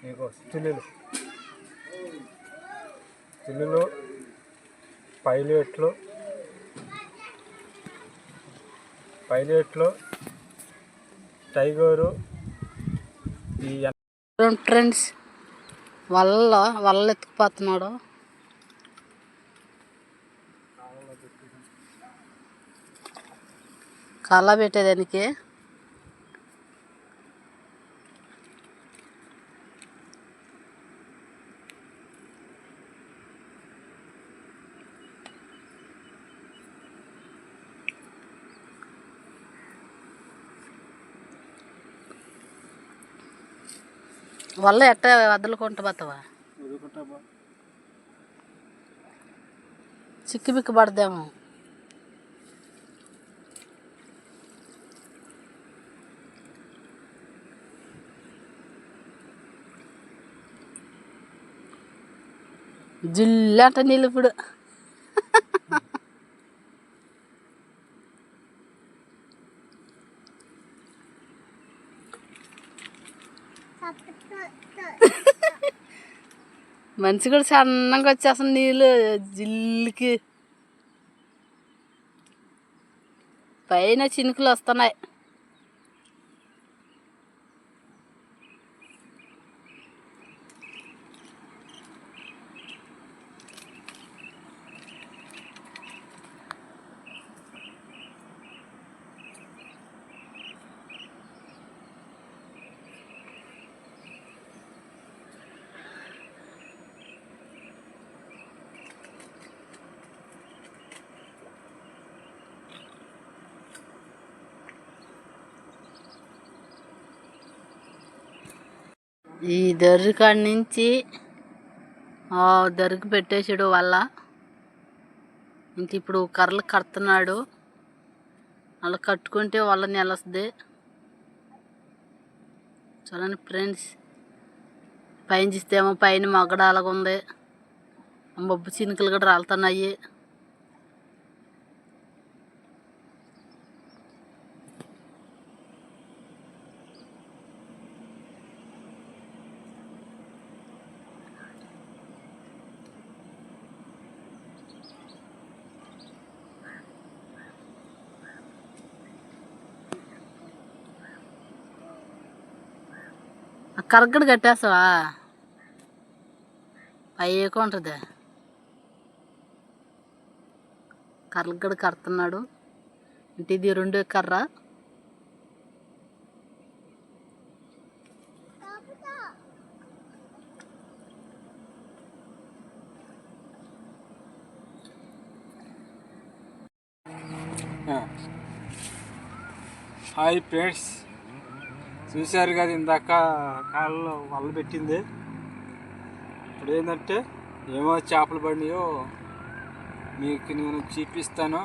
మీకు స్టిల్లులు పైలెట్లు టైగరు ఈ ఫ్రెండ్స్ వల్ల ఎత్తుకుపోతున్నాడు. కళ్ళ పెట్టేదానికి వల్ల ఎట్ట వదులుకుంటా పోతావా? చిక్కి బిక్కి పడదేమో. జిల్లంట నీళ్ళు ఇప్పుడు. మనిషి కూడా సన్నంగా వచ్చేస్తుంది నీళ్ళు జిల్లుకి. పైన చినుకులు వస్తున్నాయి. ఈ దర్రి కాడి నుంచి దర్రికి పెట్టేసాడు వల్ల. ఇంక ఇప్పుడు కర్రలు కడుతున్నాడు. అలా కట్టుకుంటే వల్ల నిలుస్తుంది. చూడండి ఫ్రెండ్స్, పైన చూస్తేమో పైన మగ్గడాలుగా ఉంది. మబ్బు చినుకులు కూడా రాలుతున్నాయి. కరగడ కట్టేస్తావా? పైకి ఉంటుంది. కరగడ కడుతున్నాడు. అంటే ఇది రెండో కర్ర. హాయ్ ఫ్రెండ్స్, చూశారు కదా ఇందాక కాళ్ళలో వల్ల పెట్టింది. ఇప్పుడు ఏంటంటే ఏమో చేపలు పడినాయో మీకు నేను చూపిస్తాను.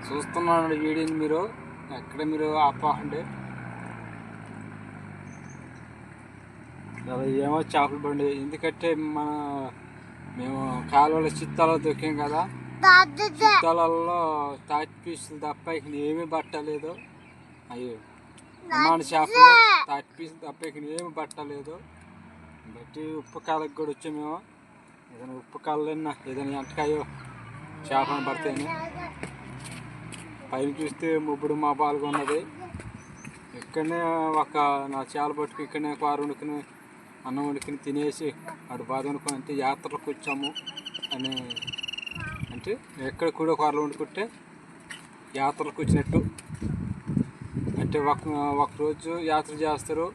చూస్తున్నాను వీడియోని, మీరు ఎక్కడ మీరు ఆపండి. ఏమో చేపలు పడినాయి. ఎందుకంటే మేము కాలువలో చిత్తాలో దొక్కాం కదా. చిత్తాలలో తాటి పీసులు తప్ప ఇక్కడ ఏమీ పట్టలేదు. అయ్యో అమ్మాని చేపలు తాటి పీసులు తప్ప ఇక్కడ ఏమి పట్టలేదు. బట్టి ఉప్పు కాళ్ళకి కూడా వచ్చాము మేము. ఏదైనా ఉప్పు కాళ్ళన్నా ఏదైనా ఎంటకాయో చేపను పడితేనే. పైన చూస్తే ముబ్బుడు మా పాల్గొన్నది. ఇక్కడనే నా చేపలు పట్టుకుని ఇక్కడనే కూర వండుకుని అన్నం వండుకుని తినేసి అటు బాధ వండుకొని అంటే యాత్రలకు వచ్చాము అని అంటే ఎక్కడ కూడా కూరలు వండుకుంటే యాత్రలకు వచ్చినట్టు. అంటే ఒకరోజు యాత్ర చేస్తారు,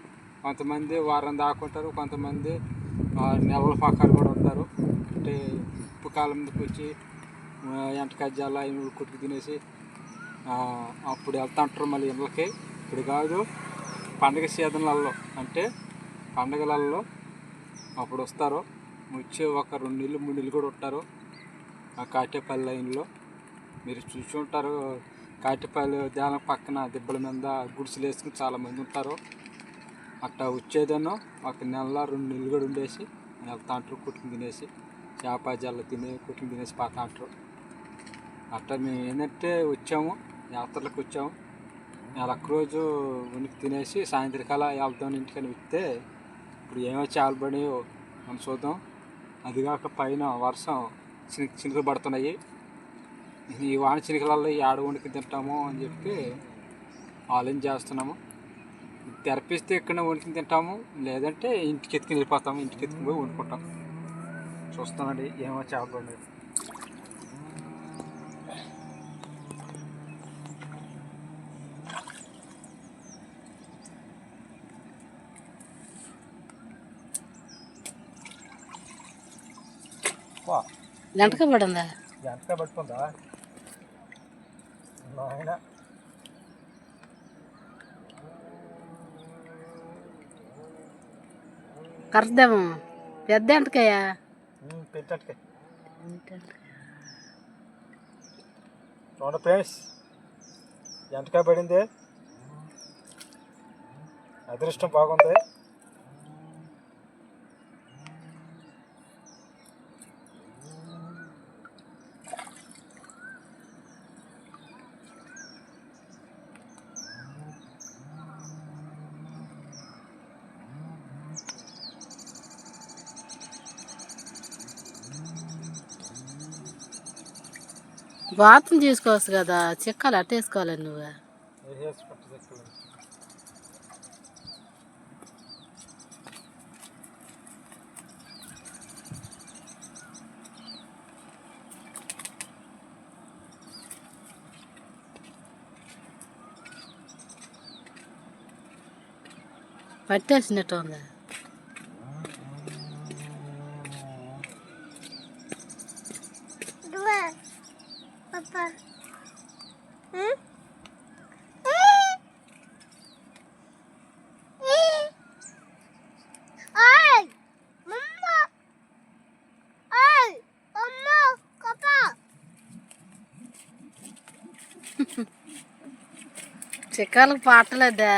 కొంతమంది వారం దాకుంటారు, కొంతమంది నెలల పక్కన కూడా ఉంటారు. అంటే ఉప్పు కాలం మీదకి వచ్చి ఎంటకజ్జాల కొట్టుకు తినేసి అప్పుడు వెళ్తుంటారు మళ్ళీ ఇళ్ళకి. ఇప్పుడు కాదు, పండగ సీజన్లలో అంటే పండగలలో అప్పుడు వస్తారు. వచ్చి ఒక 2 నెలలు 3 నెలలు కూడా ఉంటారు ఆ కాటేపల్లి లైన్లో. మీరు చూసి ఉంటారు. కాటేపల్లి ధ్యానం పక్కన దిబ్బల మీద గుడిసెలు వేసుకుని చాలామంది ఉంటారు. అట్టా వచ్చేదనో 1 నెల 2 నెలలు కూడా ఉండేసి వెళ్తాంటారు. కొట్టుకుని తినేసి చేప జల్ల కొట్టుకుని తినేసి పోతాంటారు. అట్టా మేము ఏంటంటే వచ్చాము, యాత్రలకు వచ్చాము. నెలకు రోజు ఉనికి తినేసి సాయంత్రకాల వెళ్తాం ఇంటికని వస్తే ఇప్పుడు ఏమో చేపలు పడినాయో మనం చూద్దాం. అదిగాక పైన వర్షం చినుకులు పడుతున్నాయి. ఈ వాన చినుకులలో ఈ ఆడ వండుకి తింటాము అని చెప్పి ఆలోచన చేస్తున్నాము. తెరపిస్తే ఇక్కడ వండుకుని తింటాము, లేదంటే ఇంటికి ఎత్తుకుని వెళ్ళిపోతాము. ఇంటికి ఎత్తుకుని పోయి వండుకుంటాం. చూస్తానండి ఏమో చేపలు పడినాయి. గంటక పడిందా? ఎంతగా పట్టుకుందా ఆయన? కరెక్ట్దేమో. పెద్ద ఎంటకాయా? పెట్టకే చూడండి ఫ్రెండ్స్, ఎంటకాయ పడింది. అదృష్టం బాగుంది. బాత్రూమ్ తీసుకోవచ్చు కదా, చిక్కాలి అట్టేసుకోవాలి నువ్వు. పట్టేసినట్టు ఉంది. చిక్కాలకు పాటలేదా?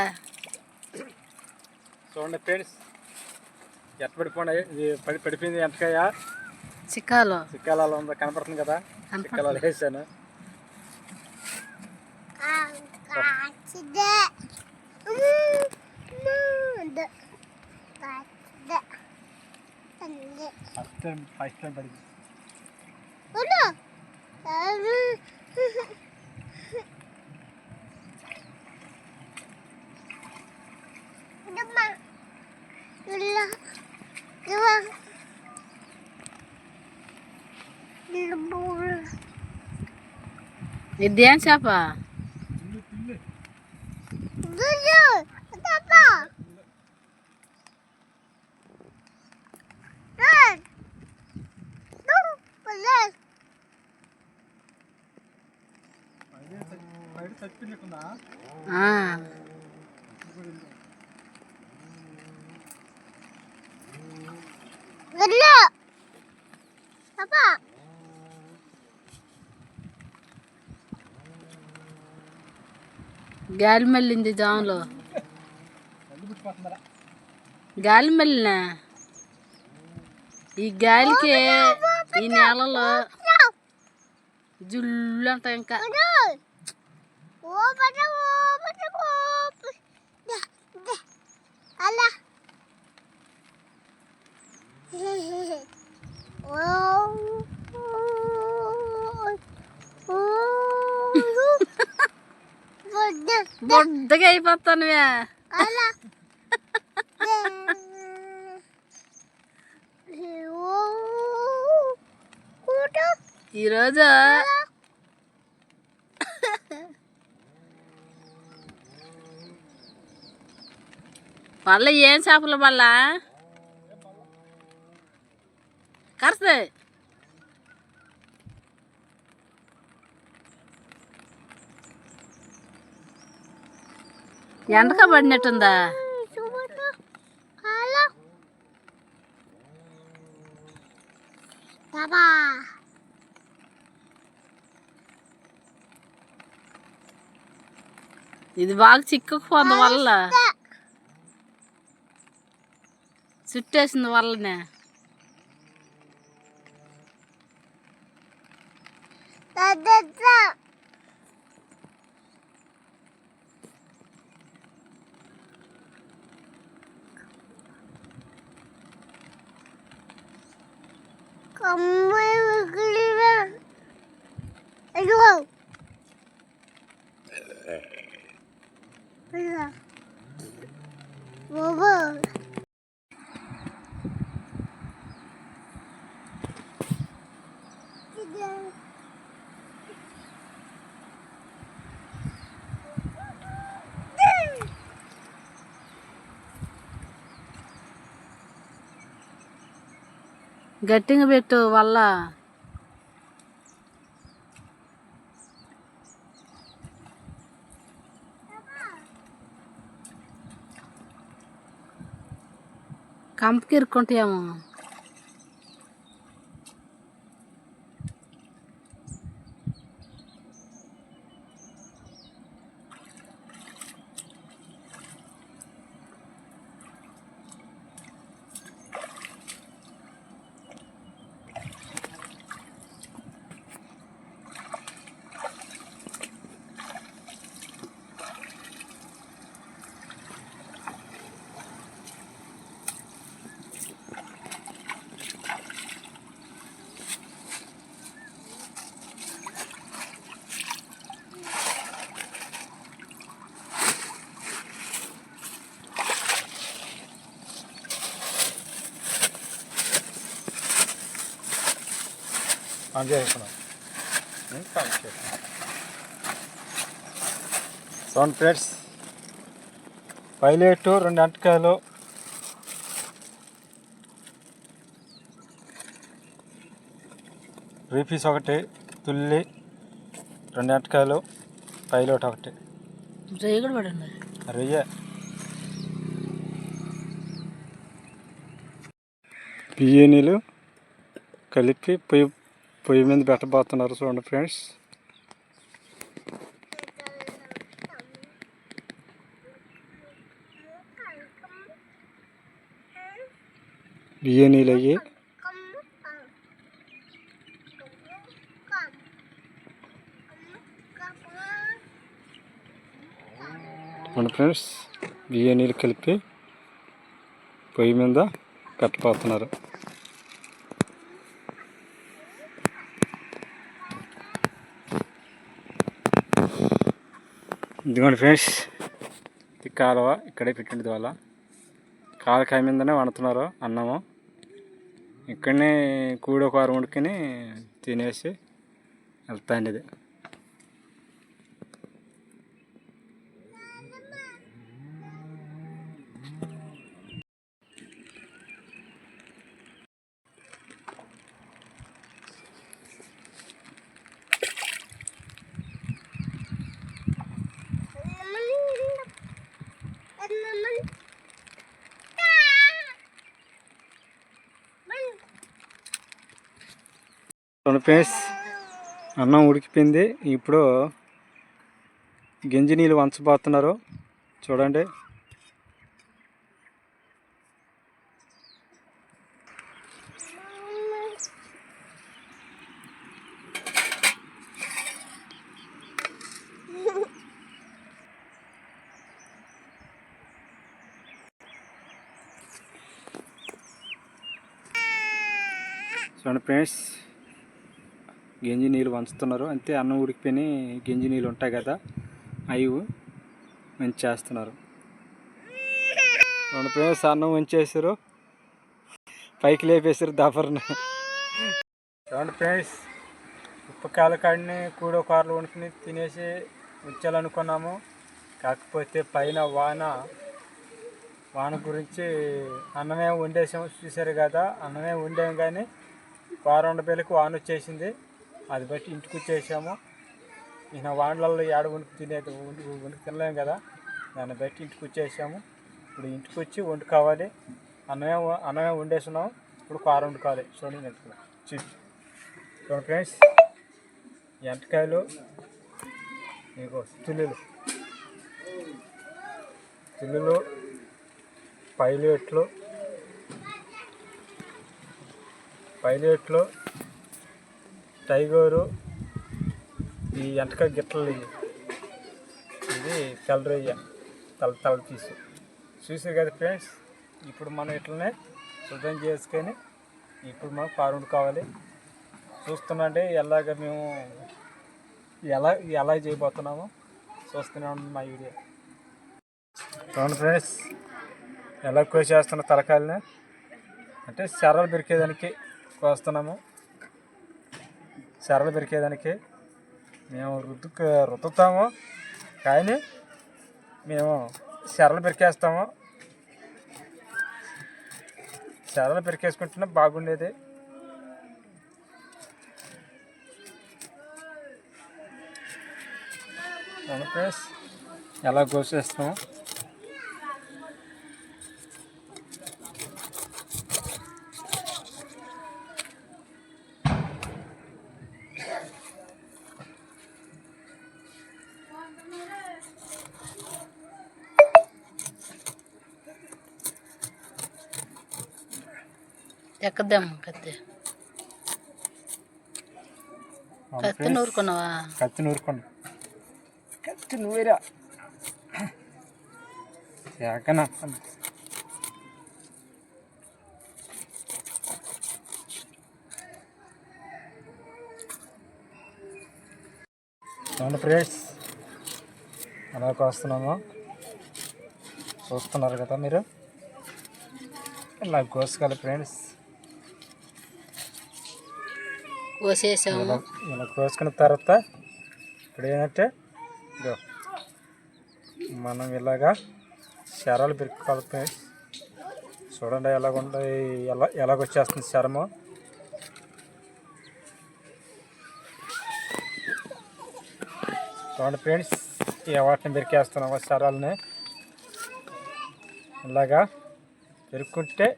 చూడండి ఫ్రెండ్స్, ఎట్ట పడిపోయినాయి. పడిపోయింది ఎంటకాయ. చిక్కాలు చిక్కాలలో ఉందో కనపడుతుంది కదా, చిక్కాలలో వేసాను. ఫస్ట్ టైం పడింది. ఇదేం చేప? గాలి మళ్ళింది జాములో. గాలి మళ్ళిన ఈ గాలికి ఈ నేలలో జుల్లు అంట. ఇంకా బొడ్డగా అయిపోతాను. ఈరోజు మళ్ళీ ఏం చేపలు మళ్ళా కరుస్తాయి. ఎండక పడినట్టుందా? ఇది బాగా చిక్కుకుపోంది వల్ల, చుట్టేసింది వల్లనే. గట్టిగా పెట్టు వల్ల కంపకి ఇరుక్కుంటాయేమో. చూడండి ఫ్రెండ్స్, పైలెట్ 2 ఎంటకాయలు, రీపీస్ 1, తుల్లి 2 ఎంటకాయలు, పైలెట్ 1. రొయ్య కూడా పడండి. రొయ్య బియ్యనీళ్ళు కలిపి పొయ్యి మీద పెట్టబోతున్నారు. చూడండి ఫ్రెండ్స్, బియ్యనీళ్ళు అయ్యి చూడండి ఫ్రెండ్స్, బియ్యనీళ్ళు కలిపి పొయ్యి మీద పెట్టబోతున్నారు. ఇదిగోండి ఫ్రెండ్స్, ఈ కాలువ ఇక్కడే పెట్టింది. వాళ్ళ కాలుకాయ మీదనే వండుతున్నారు అన్నము. ఇక్కడనే కూడో కూర వండుకొని తినేసి వెళ్తాండి. ఇది ఫ్రెండ్స్, అన్నం ఉడికిపోయింది. ఇప్పుడు గంజి నీళ్ళు వంచబోతున్నారు. చూడండి, ఫ్రెండ్స్, గంజి నీళ్ళు వంచుతున్నారు. అంతే, అన్నం ఉడికిపోయి గంజి నీళ్ళు ఉంటాయి కదా, అవి వంచేస్తున్నారు. చూడండి ఫ్రెండ్స్, అన్నం వంచేసారు, పైకి లేపేసారు దఫర్ని. చూడండి ఫ్రెండ్స్, ఉప్పు కాలకాడిని కూడో కూరలు వండుకుని తినేసి ఉంచాలనుకున్నాము. కాకపోతే పైన వాన గురించి అన్నమే వండేసాము. చూసారు కదా, అన్నమే వండాము, కానీ కూర వండబేలకు వాన వచ్చేసింది. అది బట్టి ఇంటికి వచ్చేసాము. ఈయన వానలలో ఏడ వండుకు తినలేము కదా, దాన్ని బట్టి ఇంటికి వచ్చేసాము. ఇప్పుడు ఇంటికి వచ్చి వండుకోవాలి. అన్నమే వండేస్తున్నాం, ఇప్పుడు కూర వండుకోవాలి. చూడండి చూడండి ఫ్రెండ్స్, ఎంటకాయలు, మీకు తుల్లులు, పైలెట్లు, టైగరు, ఈ ఎంటకాయ గిట్టలు, ఇది తెల్లరొయ్య, తల చూసారు కదా ఫ్రెండ్స్. ఇప్పుడు మనం ఇట్లనే శుభ్రం చేసుకొని ఇప్పుడు మనం కారు వండుకోవాలి. చూస్తున్నాండి ఎలాగ మేము ఎలా చేయబోతున్నామో చూస్తూనే ఉండండి మా వీడియో. చూడండి ఫ్రెండ్స్, ఎలా కోసేస్తున్న తలకాయలని, అంటే శర్రలు పెరికేదానికి కోస్తున్నాము. శర్రలు పెరికేదానికి మేము రుద్దుతాము, కానీ మేము శర్రలు పెరికేస్తాము. శర్రలు పెరికేసుకుంటున్నా బాగుండేది. ఫ్రెండ్స్, ఎలా కోసేస్తాము. ఎక్కద్దాము కత్తి నూరుకున్నావా? కత్తి నూరుకోండి, కత్తి నూరా ఎక్కన చూడండి ఫ్రెండ్స్, ఎలా కోస్తున్నామో చూస్తున్నారు కదా మీరు. ఇలా కోసుకోవాలి ఫ్రెండ్స్. కోసేసాము. ఇలా కోసుకున్న తర్వాత ఇప్పుడు ఏంటంటే ఇదో మనం ఇలాగా శరాలు పెరుక్కోవాలి ఫ్రెండ్స్. చూడండి ఎలాగొచ్చేస్తుంది శరము. చూడండి ఫ్రెండ్స్, వాటిని పెరికేస్తున్నాము. శరాలని ఇలాగా పెరుక్కుంటే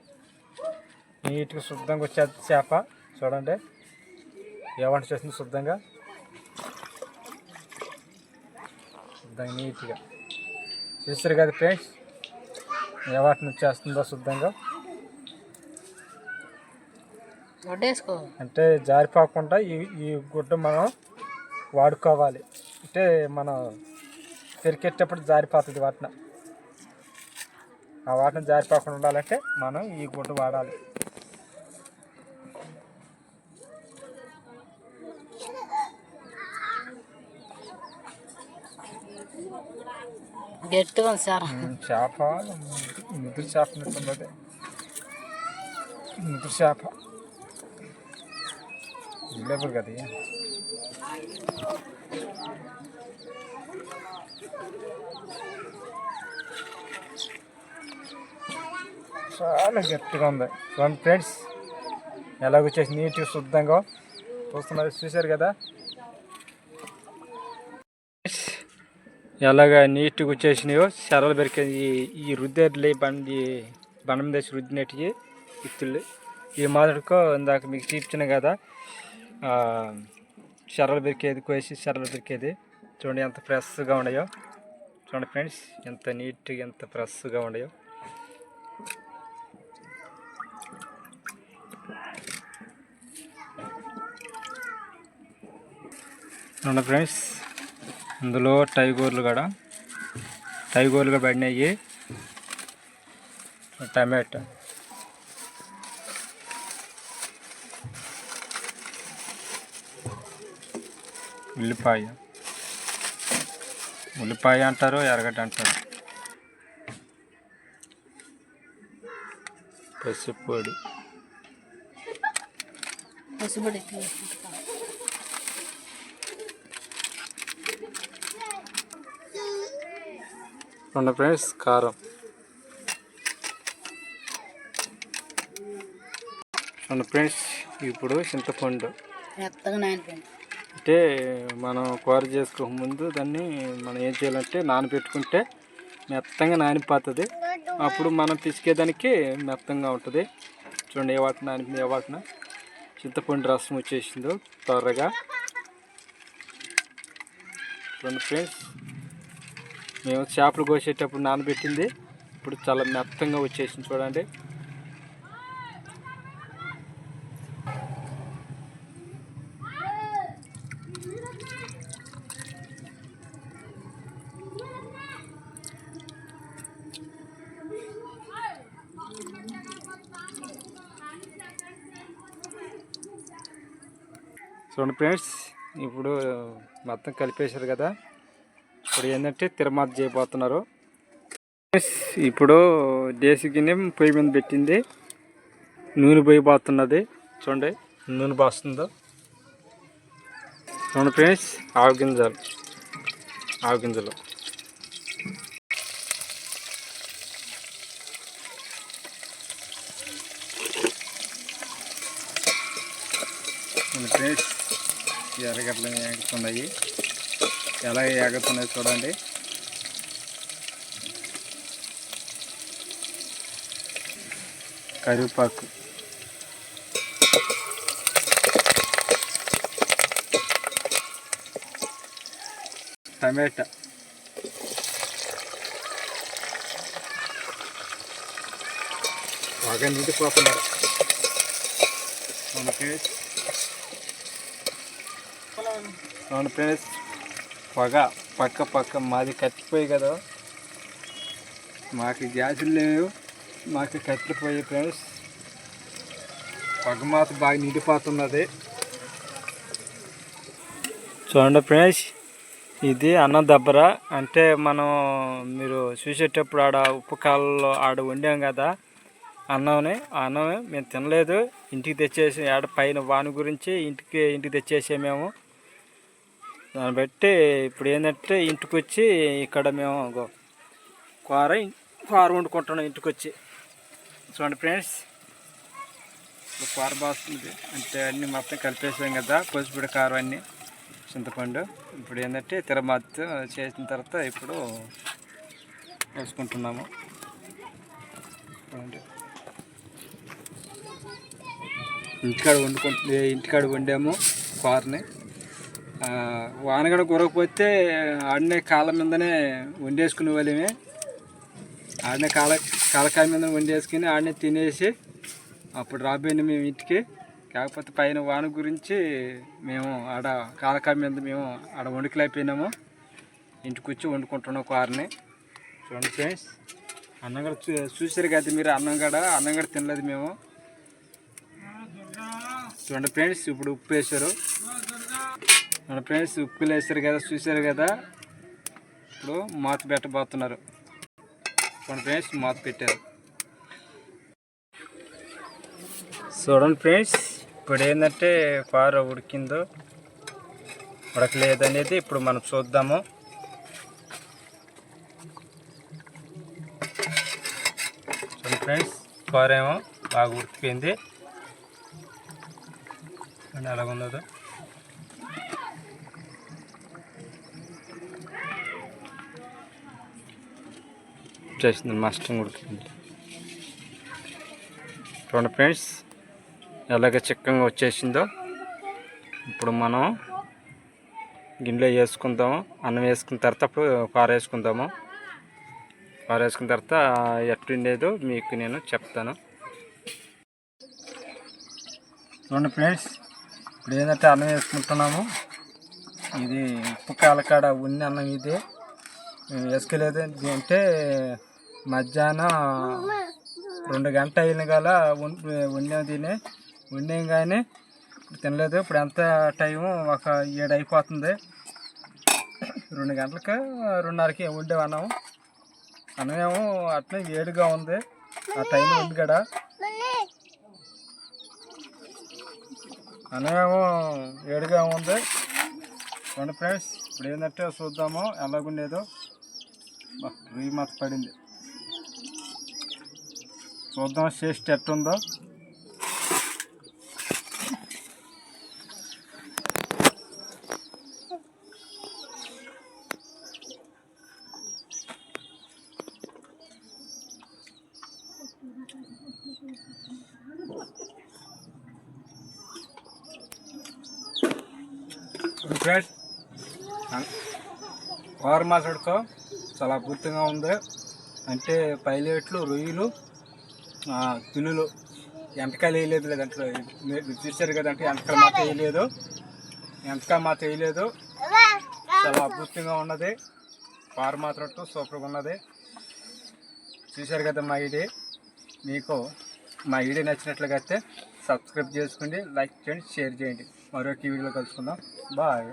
నీట్గా శుద్ధంగా వచ్చేది చేప. చూడండి ఏమంట చేస్తుంది శుద్ధంగా నీట్గా చూస్తారు కదా ఫ్రెండ్స్, ఏ వాటిని వచ్చేస్తుందో శుద్ధంగా. అంటే జారిపోకుండా ఈ గుడ్డ మనం వాడుకోవాలి. అంటే మనం పెరికేటప్పుడు జారిపోతుంది వాటిని. ఆ వాటిని జారిపోకుండా ఉండాలంటే మనం ఈ గుడ్డ వాడాలి. గట్టిగా ఉంది సార్. చేప ముదురు చేప ఉంటుంది, ముదురు చేప లేబుల్ కదా. చాలా గట్టిగా ఉంది. చూడండి ఫ్రెండ్స్, ఎలాగొచ్చేసి నీట్గా శుద్ధంగా చూస్తున్నారు, చూశారు కదా ఎలాగా నీట్గా వచ్చేసినాయో. శరలు పెరికే ఈ రుద్దేర్లు బండం దేశం రుద్దినట్టుకి ఇత్తులు ఈ మాదిరికో ఇందాక మీకు చూపించిన కదా శరలు పెరికేది, కోసి శరలు పెరికేది. చూడండి ఎంత ఫ్రెష్గా ఉన్నాయో. చూడండి ఫ్రెండ్స్, ఎంత నీట్గా ఎంత ఫ్రెష్గా ఉన్నాయో. చూడండి ఫ్రెండ్స్, అందులో టైగోర్లుగా పడినాయి. టమాటా, ఉల్లిపాయ అంటారు, ఎర్రగడ్డ అంటారు, పసుపొడి. చూడండి ఫ్రెండ్స్, కారం. చూడండి ఫ్రెండ్స్, ఇప్పుడు చింతపండు. అంటే మనం కూర చేసుకోక ముందు దాన్ని మనం ఏం చేయాలంటే నానబెట్టుకుంటే మెత్తంగా నానిపోతుంది. అప్పుడు మనం పిసికేదానికి మెత్తంగా ఉంటుంది. చూడండి ఏ వాటిన చింతపండు రసం వచ్చేసిందో త్వరగా. చూడండి ఫ్రెండ్స్, మేము చేపలు కోసేటప్పుడు నానబెట్టింది ఇప్పుడు చాలా మెత్తంగా వచ్చేసింది. చూడండి చూడండి ఫ్రెండ్స్, ఇప్పుడు మొత్తం కలిపేశారు కదా. ఇప్పుడు ఏంటంటే తిరుమత చేయబోతున్నారు. ఇప్పుడు దేశీ గిన్నె పొయ్యి మీద పెట్టింది, నూనె పోయిపోతున్నది. చూడండి నూనె పోస్తుందో. చూడండి ఫ్రెండ్స్, ఆవు గింజలు ఫ్రెండ్స్, ఎర్రగడ్డలు ఎగుతున్నాయి. ఎలా ఎగుతున్నాయి చూడండి. కరివేపాకు, టమాటా, బాగా నిండిపోతున్నారు. అవును ఫ్రెండ్స్, పక్క మాది కట్టిపోయి కదా, మాకు గ్యాసులు లేవు, మాకు కట్టిపోయి ఫ్రెండ్స్. పొగ మాత్రం బాగా నిండిపోతున్నది. చూడండి ఫ్రెండ్స్, ఇది అన్నం దబ్బర. అంటే మనం మీరు చూసేటప్పుడు ఆడ ఉప్పు కాలంలో ఆడ వండాం కదా అన్నమే మేము తినలేదు, ఇంటికి తెచ్చేసి ఆడ పైన వాని గురించి ఇంటికి తెచ్చేసే మేము. దాన్ని బట్టి ఇప్పుడు ఏంటంటే ఇంటికి వచ్చి ఇక్కడ మేము కూర వండుకుంటున్నాం ఇంటికి వచ్చి. చూడండి ఫ్రెండ్స్, ఇప్పుడు కూర బాగుంది. అంటే అన్నీ మొత్తం కలిపేసాం కదా, పసుపుడి కారం అన్నీ, చింతపండు. ఇప్పుడు ఏంటంటే తిరుమత చేసిన తర్వాత ఇప్పుడు వేసుకుంటున్నాము. ఇంటికాడ వండాము కూరని. వానగడ కురకపోతే ఆడనే కాళ్ళ మీదనే వండేసుకునే వాళ్ళమే. ఆడనే కాలకాయ మీద వండేసుకుని ఆడనే తినేసి అప్పుడు రాబోయిన మేము ఇంటికి. కాకపోతే పైన వాన గురించి మేము ఆడ కాలకాయ మీద మేము ఆడ వండుకలేకపోయినాము, ఇంటికి వచ్చి వండుకుంటున్నాం కూరని. చూడండి ఫ్రెండ్స్, అన్నం కూడా చూసారు కదా మీరు. అన్నం కూడా తినలేదు మేము. చూడండి ఫ్రెండ్స్, ఇప్పుడు ఉప్పు వేసారు. చూడండి ఫ్రెండ్స్, ఉప్పులు వేసారు కదా, చూసారు కదా. ఇప్పుడు మూత పెట్టబోతున్నారు. చూడండి ఫ్రెండ్స్, మూత పెట్టారు. చూడండి ఫ్రెండ్స్, ఇప్పుడు ఏంటంటే కూర ఉడికిందో ఉడకలేదనేది ఇప్పుడు మనం చూద్దాము. చూడండి ఫ్రెండ్స్, కూర ఏమో బాగా ఉడికిపోయింది. ఎలాగున్నదో చేసింది, మస్టంగా ఉడికింది. చూడండి ఫ్రెండ్స్, ఎలాగ చిక్కగా వచ్చేసిందో. ఇప్పుడు మనం గిన్నెలో వేసుకుందాము. అన్నం వేసుకున్న తర్వాత అప్పుడు కూర వేసుకుందాము. కూర వేసుకున్న తర్వాత ఎట్టుండేదో మీకు నేను చెప్తాను. చూడండి ఫ్రెండ్స్, ఇప్పుడు ఏంటంటే అన్నం వేసుకుంటున్నాము. ఇది ఉప్పు కాలకాడ ఉన్ని అన్నం. ఇది మేము వేసుకోలేదు అంటే మధ్యాహ్నం 2 గంటలు అయిన గల వండాం కానీ తినలేదు. ఇప్పుడు ఎంత టైము, 7 అయిపోతుంది. 2 గంటలకి 2:30కి వండాం అన్నం ఏమో అట్లే వేడిగా ఉంది. ఆ టైం ఉంది కదా, అన్నమేమో వేడిగా ఉంది. చూడండి ఫ్రెండ్స్, ఇప్పుడు ఏంటంటే చూద్దాము ఎలాగుండేదో. రొయ్యి మాత్రం పడింది, చూద్దాం టేస్ట్ ఎట్టుందో. ఫ్రెండ్స్, కూర మాట్లాడుకో చాలా అద్భుతంగా ఉంది. అంటే పైలేట్లు, రొయ్యలు, తునులు, ఎంటకాయలు వేయలేదు. లేదంటే మీరు చూశారు కదంటే ఎంటకాయలు మాత్రం వేయలేదు. చాలా అద్భుతంగా ఉన్నది. కూర మాత్రం సూపర్గా ఉన్నది. చూశారు కదా మా వీడియో. మీకు మా వీడియో నచ్చినట్లుగా అయితే సబ్స్క్రైబ్ చేసుకోండి, లైక్ చేయండి, షేర్ చేయండి. మరొక వీడియోలో కలుసుకుందాం. బాయ్.